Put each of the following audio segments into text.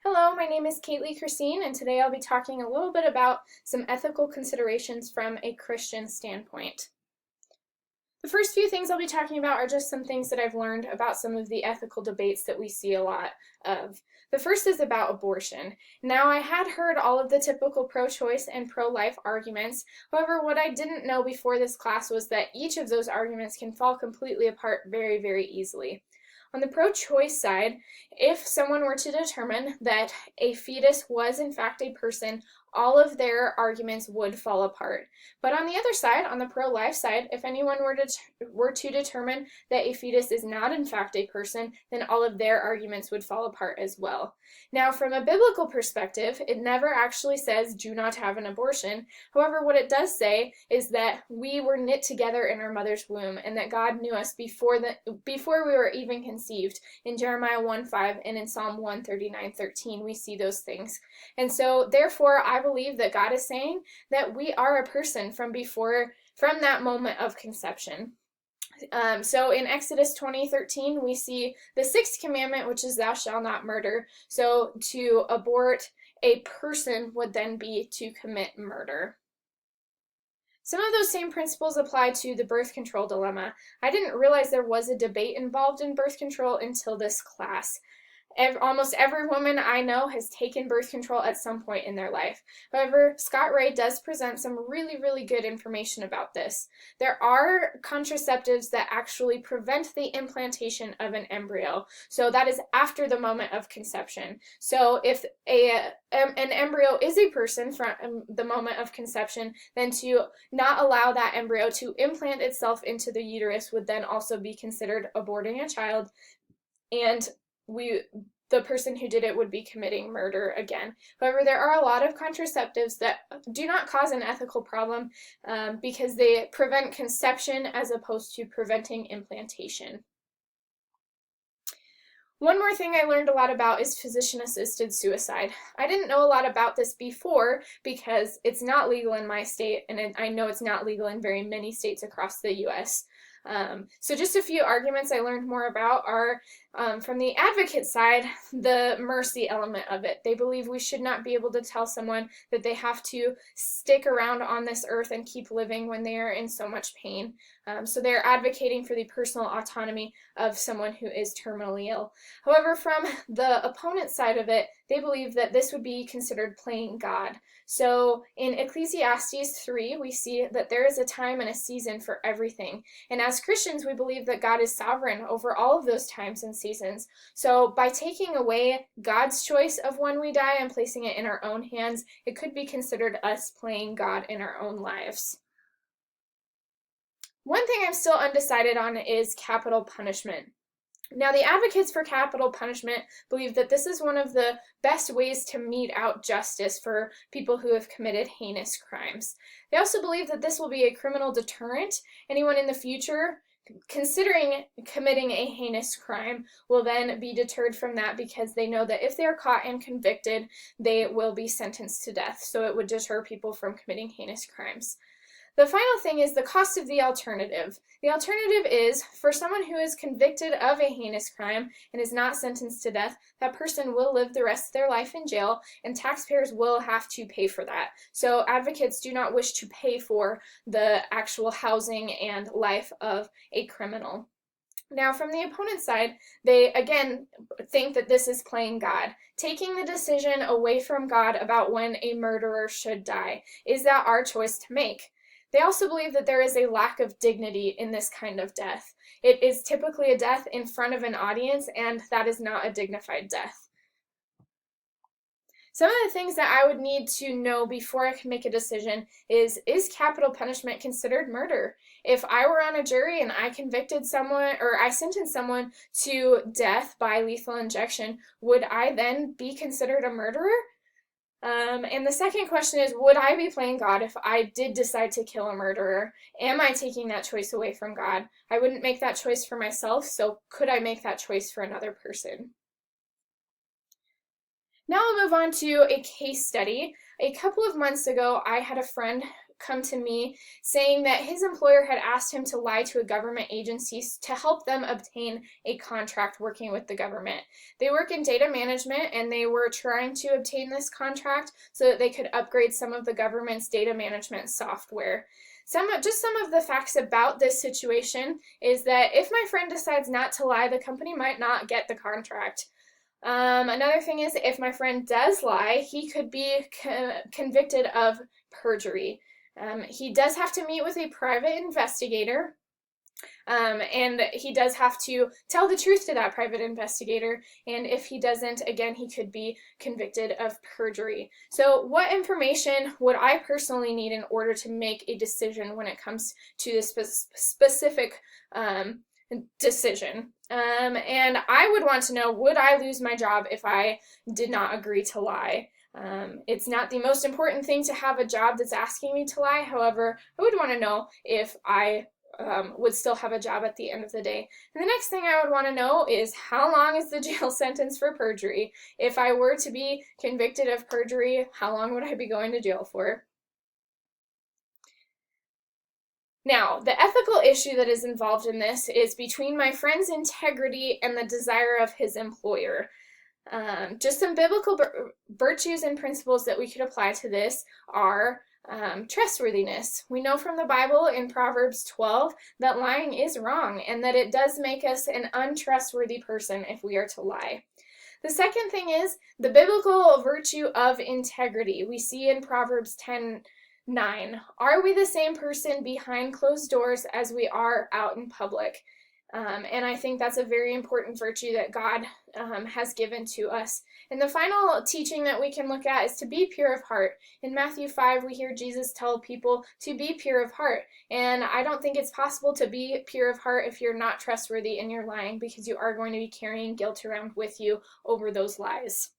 Hello, my name is Kaylee Christine, and today I'll be talking a little bit about some ethical considerations from a Christian standpoint. The first few things I'll be talking about are just some things that I've learned about some of the ethical debates that we see a lot of. The first is about abortion. Now, I had heard all of the typical pro-choice and pro-life arguments. However, what I didn't know before this class was that each of those arguments can fall completely apart very, very easily. On the pro-choice side, if someone were to determine that a fetus was in fact a person, all of their arguments would fall apart. But on the other side, on the pro-life side, if anyone were to determine that a fetus is not in fact a person, then all of their arguments would fall apart as well. Now, from a biblical perspective, it never actually says do not have an abortion. However, what it does say is that we were knit together in our mother's womb and that God knew us before we were even conceived. In Jeremiah 1:5 and in Psalm 139:13, we see those things. And so, therefore, I believe that God is saying that we are a person from that moment of conception. So in Exodus 20:13, we see the sixth commandment, which is thou shalt not murder. So to abort a person would then be to commit murder. Some of those same principles apply to the birth control dilemma. I didn't realize there was a debate involved in birth control until this class. Almost every woman I know has taken birth control at some point in their life. However, Scott Rae does present some really, really good information about this. There are contraceptives that actually prevent the implantation of an embryo. So that is after the moment of conception. So if an embryo is a person from the moment of conception, then to not allow that embryo to implant itself into the uterus would then also be considered aborting a child, and the person who did it would be committing murder again. However, there are a lot of contraceptives that do not cause an ethical problem because they prevent conception as opposed to preventing implantation. One more thing I learned a lot about is physician-assisted suicide. I didn't know a lot about this before because it's not legal in my state, and I know it's not legal in very many states across the U.S. So just a few arguments I learned more about are from the advocate side, the mercy element of it. They believe we should not be able to tell someone that they have to stick around on this earth and keep living when they are in so much pain. So they're advocating for the personal autonomy of someone who is terminally ill. However, from the opponent side of it, they believe that this would be considered playing God. So in Ecclesiastes 3, we see that there is a time and a season for everything. And as Christians, we believe that God is sovereign over all of those times and seasons. So by taking away God's choice of when we die and placing it in our own hands, it could be considered us playing God in our own lives. One thing I'm still undecided on is capital punishment. Now, the advocates for capital punishment believe that this is one of the best ways to mete out justice for people who have committed heinous crimes. They also believe that this will be a criminal deterrent. Anyone in the future considering committing a heinous crime will then be deterred from that because they know that if they are caught and convicted, they will be sentenced to death. So it would deter people from committing heinous crimes. The final thing is the cost of the alternative. The alternative is, for someone who is convicted of a heinous crime and is not sentenced to death, that person will live the rest of their life in jail, and taxpayers will have to pay for that. So advocates do not wish to pay for the actual housing and life of a criminal. Now, from the opponent's side, they again think that this is playing God, taking the decision away from God about when a murderer should die. Is that our choice to make? They also believe that there is a lack of dignity in this kind of death. It is typically a death in front of an audience, and that is not a dignified death. Some of the things that I would need to know before I can make a decision is capital punishment considered murder? If I were on a jury and I convicted someone, or I sentenced someone to death by lethal injection, would I then be considered a murderer? And the second question is, would I be playing God if I did decide to kill a murderer? Am I taking that choice away from God? I wouldn't make that choice for myself, so could I make that choice for another person? Now I'll move on to a case study. A couple of months ago, I had a friend come to me saying that his employer had asked him to lie to a government agency to help them obtain a contract working with the government. They work in data management, and they were trying to obtain this contract so that they could upgrade some of the government's data management software. Some of the facts about this situation is that if my friend decides not to lie, the company might not get the contract. Another thing is, if my friend does lie, he could be convicted of perjury. He does have to meet with a private investigator, and he does have to tell the truth to that private investigator, and if he doesn't, again, he could be convicted of perjury. So what information would I personally need in order to make a decision when it comes to this specific decision? And I would want to know, would I lose my job if I did not agree to lie? It's not the most important thing to have a job that's asking me to lie. However, I would want to know if I would still have a job at the end of the day. And the next thing I would want to know is, how long is the jail sentence for perjury? If I were to be convicted of perjury, how long would I be going to jail for? Now, the ethical issue that is involved in this is between my friend's integrity and the desire of his employer. Just some biblical virtues and principles that we could apply to this are trustworthiness. We know from the Bible in Proverbs 12 that lying is wrong, and that it does make us an untrustworthy person if we are to lie. The second thing is the biblical virtue of integrity. We see in Proverbs 10:9. Are we the same person behind closed doors as we are out in public? And I think that's a very important virtue that God has given to us. And the final teaching that we can look at is to be pure of heart. In Matthew 5, we hear Jesus tell people to be pure of heart. And I don't think it's possible to be pure of heart if you're not trustworthy and you're lying, because you are going to be carrying guilt around with you over those lies.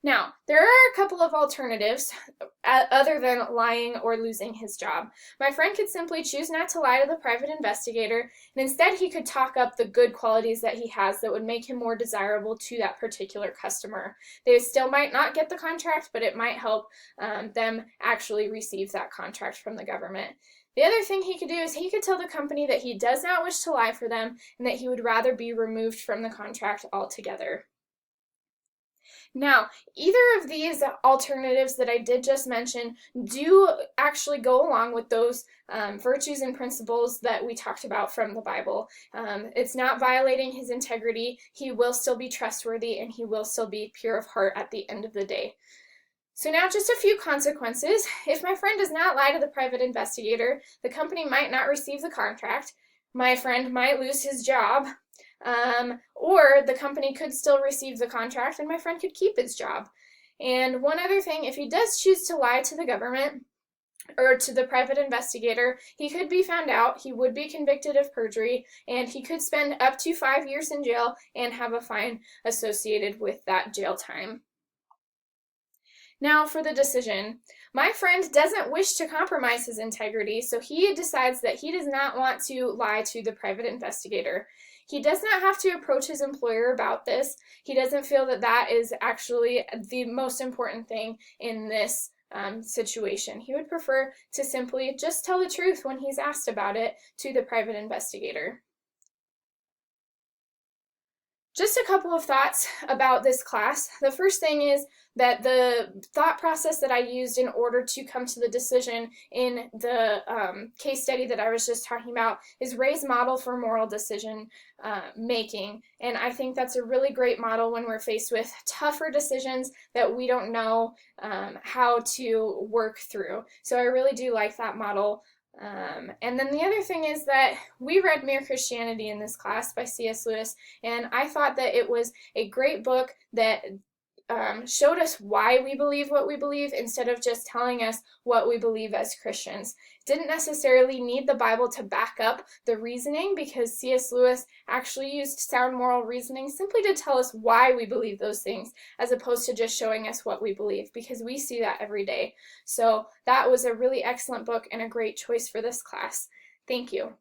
Now, there are a couple of alternatives other than lying or losing his job. My friend could simply choose not to lie to the private investigator, and instead he could talk up the good qualities that he has that would make him more desirable to that particular customer. They still might not get the contract, but it might help them actually receive that contract from the government. The other thing he could do is he could tell the company that he does not wish to lie for them and that he would rather be removed from the contract altogether. Now, either of these alternatives that I did just mention do actually go along with those virtues and principles that we talked about from the Bible. It's not violating his integrity. He will still be trustworthy, and he will still be pure of heart at the end of the day. So now just a few consequences. If my friend does not lie to the private investigator, the company might not receive the contract. My friend might lose his job. Or the company could still receive the contract and my friend could keep his job. And one other thing, if he does choose to lie to the government or to the private investigator, he could be found out, he would be convicted of perjury, and he could spend up to 5 years in jail and have a fine associated with that jail time. Now for the decision. My friend doesn't wish to compromise his integrity, so he decides that he does not want to lie to the private investigator. He does not have to approach his employer about this. He doesn't feel that that is actually the most important thing in this situation. He would prefer to simply just tell the truth when he's asked about it to the private investigator. Just a couple of thoughts about this class. The first thing is that the thought process that I used in order to come to the decision in the case study that I was just talking about is Ray's model for moral decision making. And I think that's a really great model when we're faced with tougher decisions that we don't know how to work through. So I really do like that model. And then the other thing is that we read Mere Christianity in this class by C.S. Lewis, and I thought that it was a great book that showed us why we believe what we believe instead of just telling us what we believe as Christians. Didn't necessarily need the Bible to back up the reasoning, because C.S. Lewis actually used sound moral reasoning simply to tell us why we believe those things, as opposed to just showing us what we believe, because we see that every day. So that was a really excellent book and a great choice for this class. Thank you.